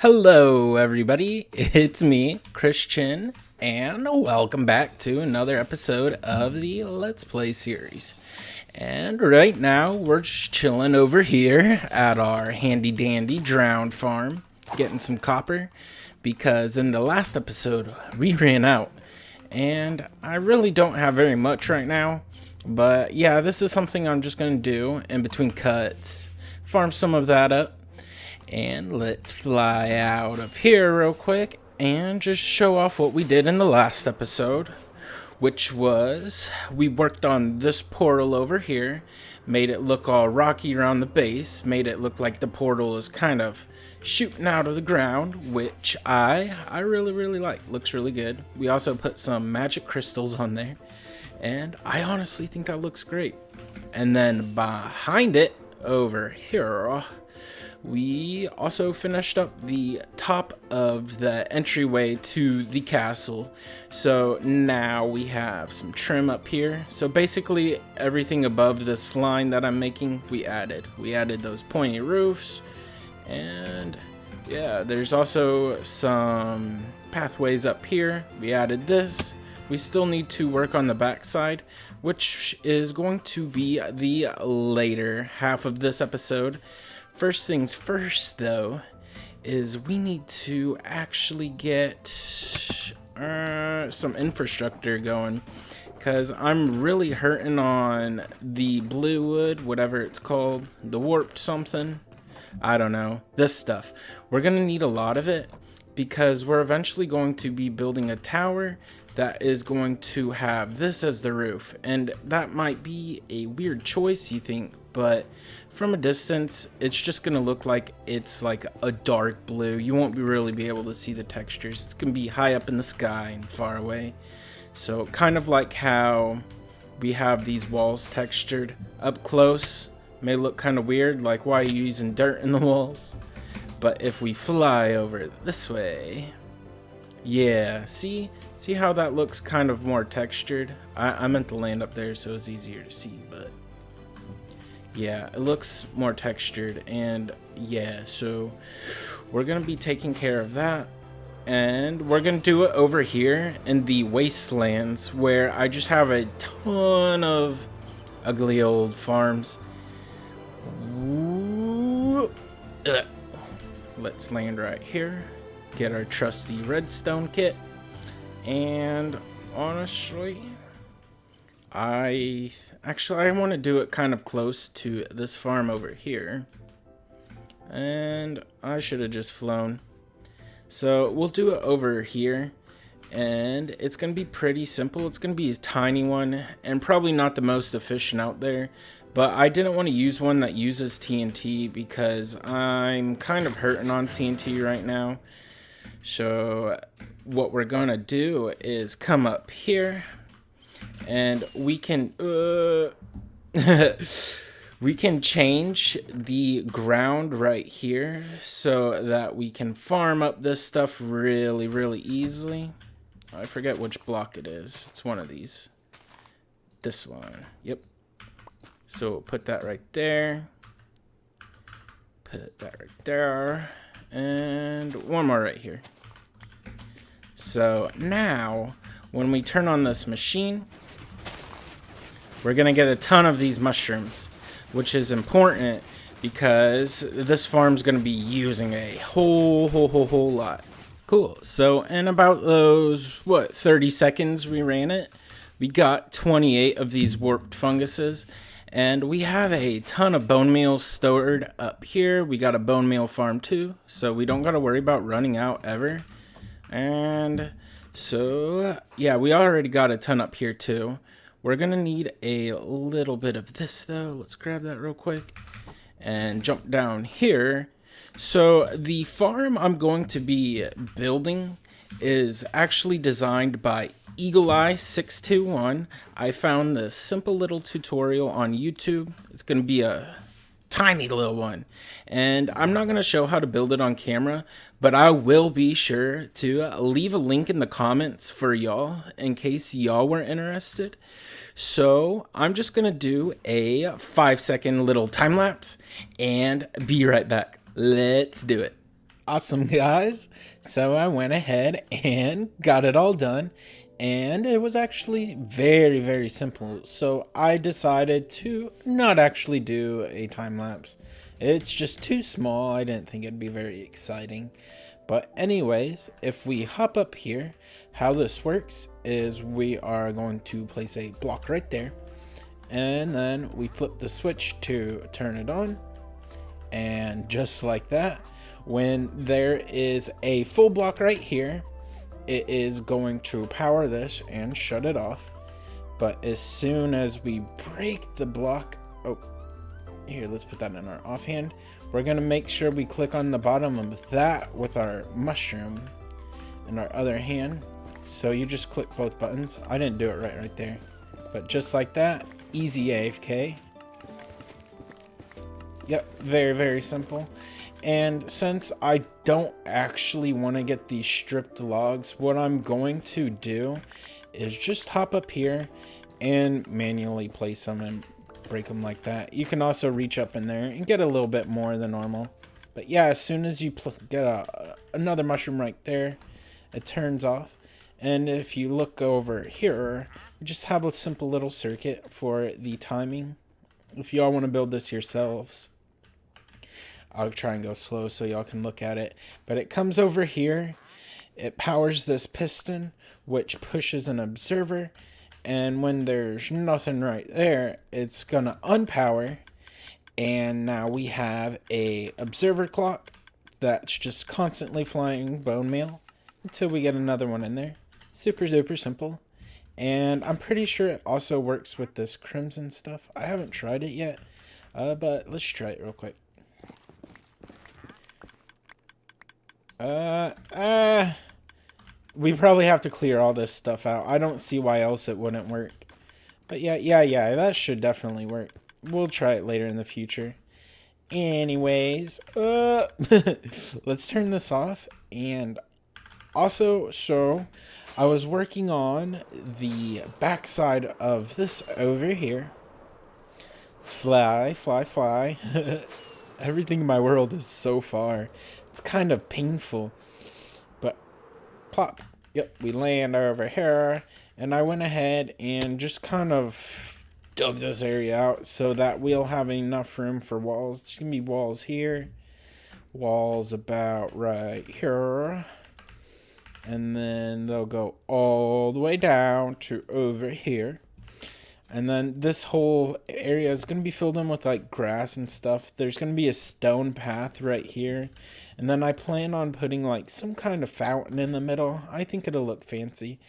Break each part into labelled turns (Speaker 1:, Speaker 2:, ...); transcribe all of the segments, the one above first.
Speaker 1: Hello everybody, it's me, ChrisChin, and welcome back to another episode of the Let's Play series. And right now, we're just chilling over here at our handy dandy drowned farm, getting some copper, because in the last episode, we ran out. And I really don't have very much right now, but yeah, this is something I'm just going to do in between cuts, farm some of that up. And let's fly out of here real quick and just show off what we did in the last episode, which was we worked on this portal over here, made it look all rocky around the base, made it look like the portal is kind of shooting out of the ground, which I really like. Looks really good. We also put some magic crystals on there, and I honestly think that looks great. And then behind it over here, we also finished up the top of the entryway to the castle. So now we have some trim up here. So basically everything above this line that I'm making, we added. We added those pointy roofs. And yeah, there's also some pathways up here. We added this. We still need to work on the back side, which is going to be the later half of this episode. First things first, though, is we need to actually get some infrastructure going, because I'm really hurting on the blue wood, whatever it's called, the warped something. I don't know. This stuff. We're going to need a lot of it, because we're eventually going to be building a tower that is going to have this as the roof. And that might be a weird choice, you think, but from a distance, it's just going to look like it's like a dark blue. You won't really be able to see the textures. It's going to be high up in the sky and far away. So kind of like how we have these walls textured up close. May look kind of weird, like why are you using dirt in the walls? But if we fly over this way, yeah, see how that looks kind of more textured? I meant to land up there so it's easier to see, but yeah, it looks more textured. And yeah, so we're gonna be taking care of that, and we're gonna do it over here in the wastelands, where I just have a ton of ugly old farms. Let's land right here, get our trusty redstone kit, and honestly, I want to do it kind of close to this farm over here. And I should have just flown. So we'll do it over here. And it's going to be pretty simple. It's going to be a tiny one and probably not the most efficient out there. But I didn't want to use one that uses TNT because I'm kind of hurting on TNT right now. So what we're going to do is come up here. And we can we can change the ground right here so that we can farm up this stuff really easily. I forget which block it is. It's one of these. This one. Yep. So we'll put that right there. Put that right there. And one more right here. So now, when we turn on this machine, we're going to get a ton of these mushrooms, which is important because this farm's going to be using a whole lot. Cool. So in about those, 30 seconds we ran it, we got 28 of these warped funguses, and we have a ton of bone meal stored up here. We got a bone meal farm too, so we don't got to worry about running out ever. And so, yeah, we already got a ton up here too. We're going to need a little bit of this, though. Let's grab that real quick and jump down here. So the farm I'm going to be building is actually designed by Eagle Eye 621. I found this simple little tutorial on YouTube. It's going to be a tiny little one, and I'm not going to show how to build it on camera, but I will be sure to leave a link in the comments for y'all in case y'all were interested. So I'm just going to do a 5-second little time lapse and be right back. Let's do it. Awesome, guys. So I went ahead and got it all done, and it was actually very, very simple. So I decided to not actually do a time lapse. It's just too small. I didn't think it'd be very exciting. But anyways, if we hop up here, how this works is we are going to place a block right there, and then we flip the switch to turn it on, and just like that, when there is a full block right here, it is going to power this and shut it off. But as soon as we break the block, oh, here, let's put that in our offhand. We're gonna make sure we click on the bottom of that with our mushroom in our other hand. So you just click both buttons. I didn't do it right there, but just like that, easy AFK. Yep, very, very simple. And since I don't actually want to get these stripped logs, what I'm going to do is just hop up here and manually place them and break them like that. You can also reach up in there and get a little bit more than normal. But yeah, as soon as you get another mushroom right there, it turns off. And if you look over here, we just have a simple little circuit for the timing. If y'all want to build this yourselves, I'll try and go slow so y'all can look at it. But it comes over here. It powers this piston, which pushes an observer. And when there's nothing right there, it's going to unpower. And now we have a observer clock that's just constantly flying bone meal until we get another one in there. Super duper simple. And I'm pretty sure it also works with this crimson stuff. I haven't tried it yet, but let's try it real quick. We probably have to clear all this stuff out. I don't see why else it wouldn't work. But yeah, that should definitely work. We'll try it later in the future. Anyways, let's turn this off. And also, so I was working on the backside of this over here. Fly. Everything in my world is so far. It's kind of painful. But plop. Yep, we land over here. And I went ahead and just kind of dug this area out so that we'll have enough room for walls. There's going to be walls here. Walls about right here. And then they'll go all the way down to over here. And then this whole area is going to be filled in with like grass and stuff. There's going to be a stone path right here. And then I plan on putting like some kind of fountain in the middle. I think it'll look fancy.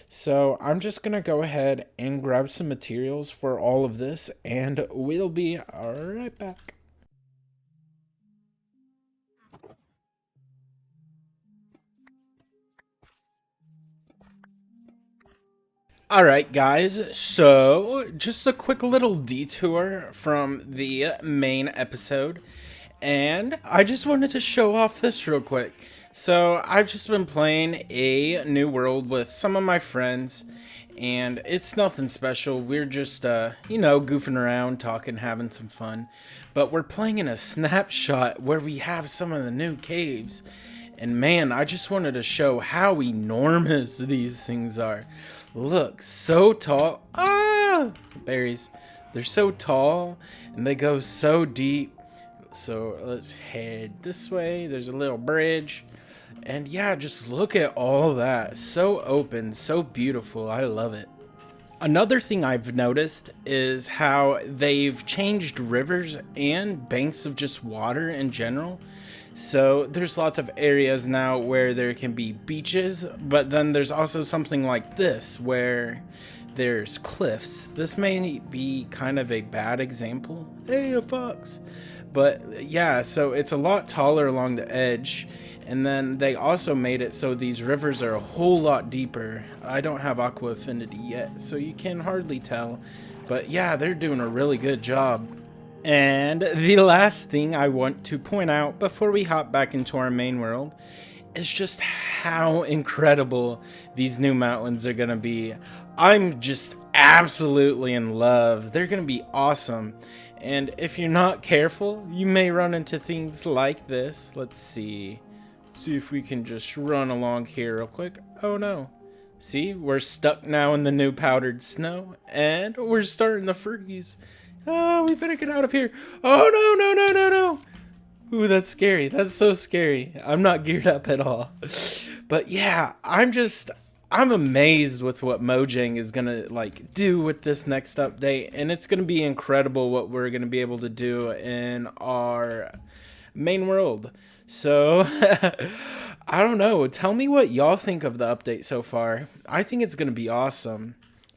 Speaker 1: So I'm just going to go ahead and grab some materials for all of this. And we'll be right back. Alright guys, so just a quick little detour from the main episode, and I just wanted to show off this real quick. So I've just been playing a new world with some of my friends, and it's nothing special. We're just, goofing around, talking, having some fun, but we're playing in a snapshot where we have some of the new caves. And man, I just wanted to show how enormous these things are. Look, so tall. Ah! Berries. They're so tall and they go so deep. So let's head this way. There's a little bridge. And yeah, just look at all that. So open, so beautiful. I love it. Another thing I've noticed is how they've changed rivers and banks of just water in general. So there's lots of areas now where there can be beaches, but then there's also something like this where there's cliffs. This may be kind of a bad example. Hey, a fox. But yeah, so it's a lot taller along the edge. And then they also made it so these rivers are a whole lot deeper. I don't have Aqua Affinity yet, so you can hardly tell. But yeah, they're doing a really good job. And the last thing I want to point out before we hop back into our main world is just how incredible these new mountains are going to be. I'm just absolutely in love. They're going to be awesome. And if you're not careful, you may run into things like this. Let's see. see if we can just run along here real quick. Oh no. See, we're stuck now in the new powdered snow, and we're starting to freeze. Oh, we better get out of here. Oh no, no, no, no, no. Ooh, that's scary. That's so scary. I'm not geared up at all. But yeah, I'm amazed with what Mojang is gonna like do with this next update, and it's gonna be incredible what we're gonna be able to do in our main world. So I don't know. Tell me what y'all think of the update so far. I think it's gonna be awesome.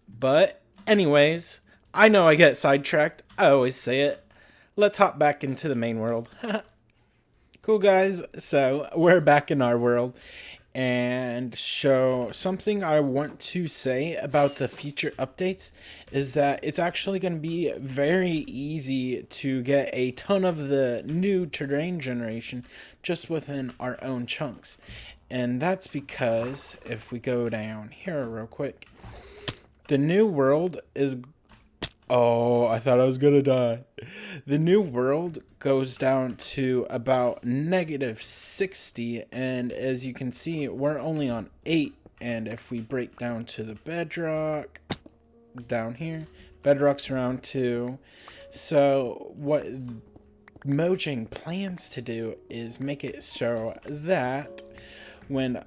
Speaker 1: But anyways, I know I get sidetracked. I always say it. Let's hop back into the main world. Cool, guys. So we're back in our world. And so something I want to say about the future updates is that it's actually going to be very easy to get a ton of the new terrain generation just within our own chunks. And that's because if we go down here real quick, the new world is... Oh, I thought I was gonna die. The new world goes down to about -60, and as you can see, we're only on 8. And if we break down to the bedrock, down here, bedrock's around 2. So what Mojang plans to do is make it so that when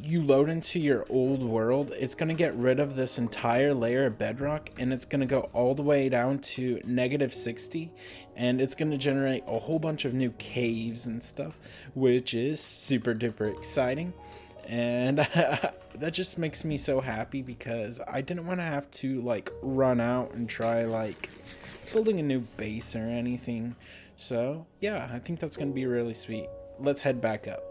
Speaker 1: you load into your old world, it's going to get rid of this entire layer of bedrock, and it's going to go all the way down to -60, and it's going to generate a whole bunch of new caves and stuff, which is super duper exciting. And that just makes me so happy because I didn't want to have to like run out and try like building a new base or anything. So yeah, I think that's going to be really sweet. Let's head back up.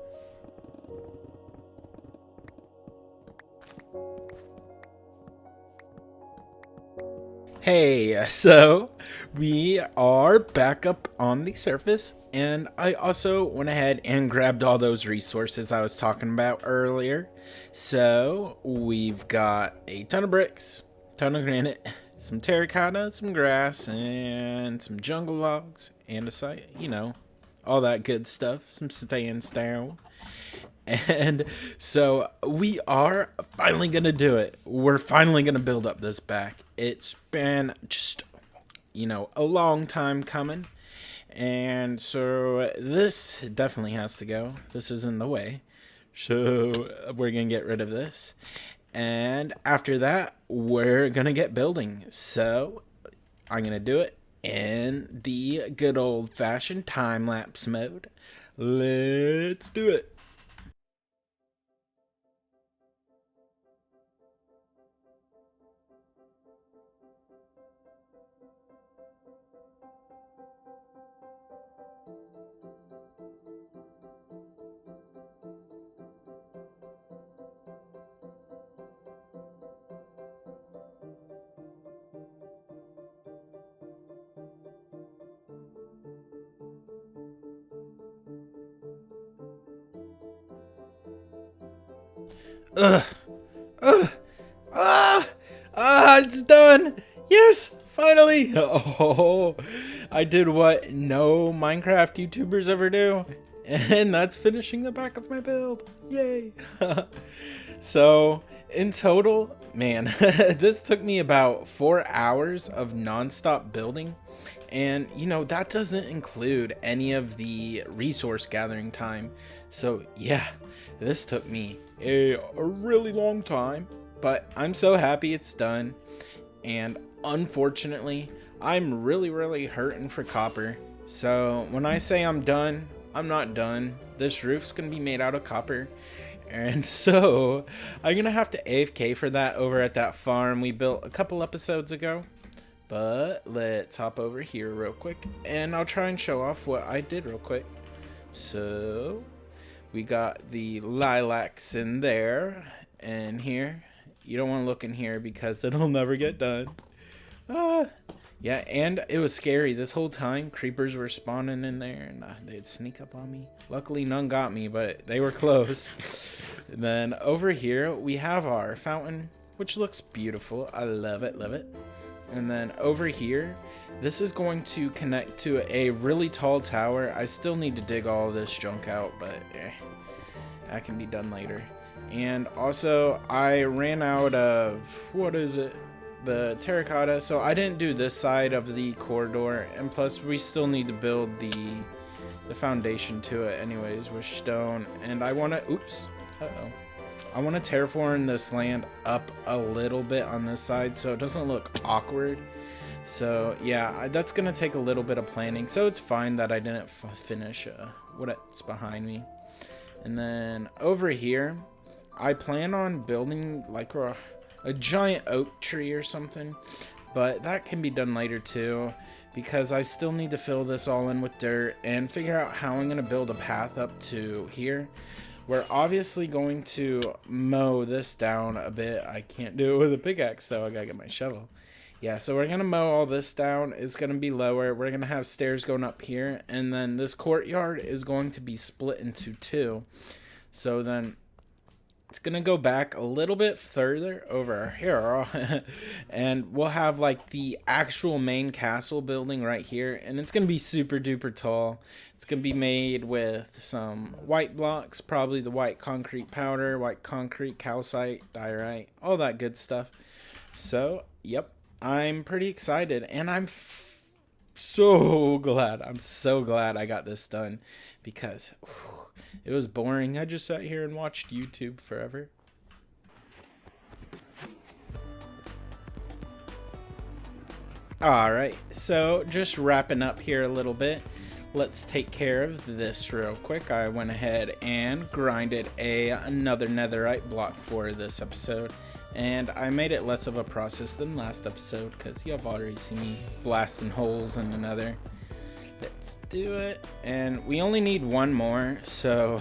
Speaker 1: Hey, so we are back up on the surface, and I also went ahead and grabbed all those resources I was talking about earlier. So we've got a ton of bricks, ton of granite, some terracotta, some grass, and some jungle logs, and a site, you know, all that good stuff, some sandstone. And so we are finally going to do it. We're finally going to build up this back. It's been just, you know, a long time coming. And so this definitely has to go. This is in the way. So we're going to get rid of this. And after that, we're going to get building. So I'm going to do it in the good old-fashioned time-lapse mode. Let's do it. Ugh. Ugh. It's done. Yes, finally. Oh, I did what no Minecraft YouTubers ever do, and that's finishing the back of my build. Yay. So in total, man, this took me about 4 hours of non-stop building. And, you know, that doesn't include any of the resource gathering time. So, yeah, this took me a really long time. But I'm so happy it's done. And unfortunately, I'm really hurting for copper. So, when I say I'm done, I'm not done. This roof's going to be made out of copper. And so, I'm going to have to AFK for that over at that farm we built a couple episodes ago. But let's hop over here real quick, and I'll try and show off what I did real quick. So we got the lilacs in there, and here. You don't want to look in here because it'll never get done. Yeah, and it was scary this whole time. Creepers were spawning in there, and they'd sneak up on me. Luckily, none got me, but they were close. And then over here, we have our fountain, which looks beautiful. I love it, love it. And then over here, this is going to connect to a really tall tower. I still need to dig all this junk out, but That can be done later. And also, I ran out of, what is it? The terracotta, so I didn't do this side of the corridor, and plus we still need to build the foundation to it anyways with stone. And I want to, I want to terraform this land up a little bit on this side so it doesn't look awkward. So yeah, that's gonna take a little bit of planning, so it's fine that I didn't finish what's behind me. And then over here, I plan on building like a giant oak tree or something, but that can be done later too, because I still need to fill this all in with dirt and figure out how I'm going to build a path up to here. We're obviously going to mow this down a bit. I can't do it with a pickaxe, so I gotta get my shovel. Yeah, so we're going to mow all this down. It's going to be lower. We're going to have stairs going up here, and then this courtyard is going to be split into two. So then it's going to go back a little bit further over here, and we'll have like the actual main castle building right here, and it's going to be super duper tall. It's going to be made with some white blocks, probably the white concrete powder, white concrete, calcite, diorite, all that good stuff. So, yep, I'm pretty excited, and I'm so glad. I'm so glad I got this done, because it was boring. I just sat here and watched YouTube forever. Alright, so just wrapping up here a little bit. Let's take care of this real quick. I went ahead and grinded another netherite block for this episode. And I made it less of a process than last episode, because you've already seen me blasting holes in the nether. Let's do it. And we only need one more, so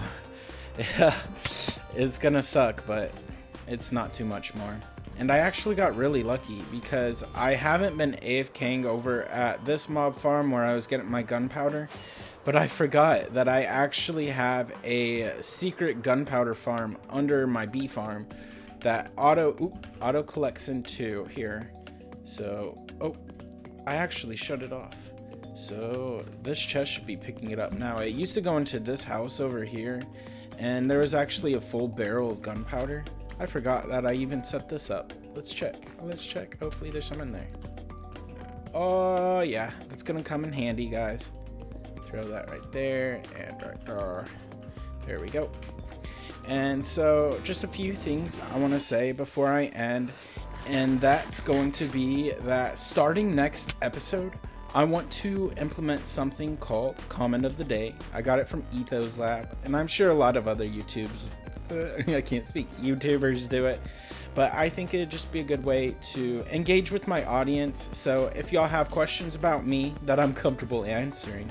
Speaker 1: yeah, it's gonna suck, but it's not too much more. And I actually got really lucky, because I haven't been AFKing over at this mob farm where I was getting my gunpowder, but I forgot that I actually have a secret gunpowder farm under my bee farm that auto collects into here. So, I actually shut it off. So this chest should be picking it up now. It used to go into this house over here, and there was actually a full barrel of gunpowder. I forgot that I even set this up. Let's check. Hopefully there's some in there. Oh yeah, that's gonna come in handy, guys. Throw that right there, and right there. There we go. And so just a few things I want to say before I end, and that's going to be that starting next episode, I want to implement something called Comment of the Day. I got it from Ethos Lab, and I'm sure a lot of other I can't speak, YouTubers do it, but I think it'd just be a good way to engage with my audience. So if y'all have questions about me that I'm comfortable answering,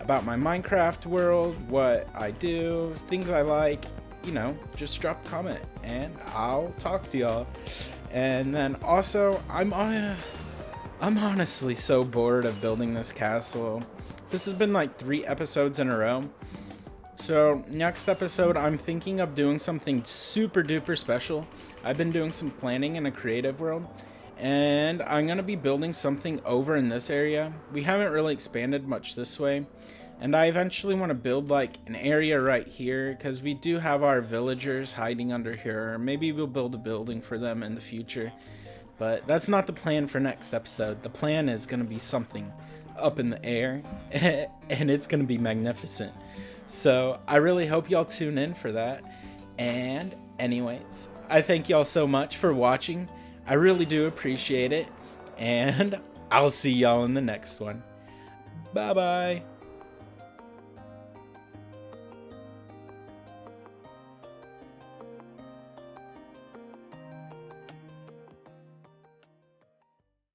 Speaker 1: about my Minecraft world, what I do, things I like, you know, just drop a comment and I'll talk to y'all. And then also, I'm honestly so bored of building this castle. This has been like 3 episodes in a row. So next episode, I'm thinking of doing something super duper special. I've been doing some planning in a creative world, and I'm going to be building something over in this area. We haven't really expanded much this way. And I eventually want to build like an area right here, because we do have our villagers hiding under here. Maybe we'll build a building for them in the future. But that's not the plan for next episode. The plan is going to be something up in the air, and it's going to be magnificent. So I really hope y'all tune in for that. And anyways, I thank y'all so much for watching. I really do appreciate it. And I'll see y'all in the next one. Bye-bye.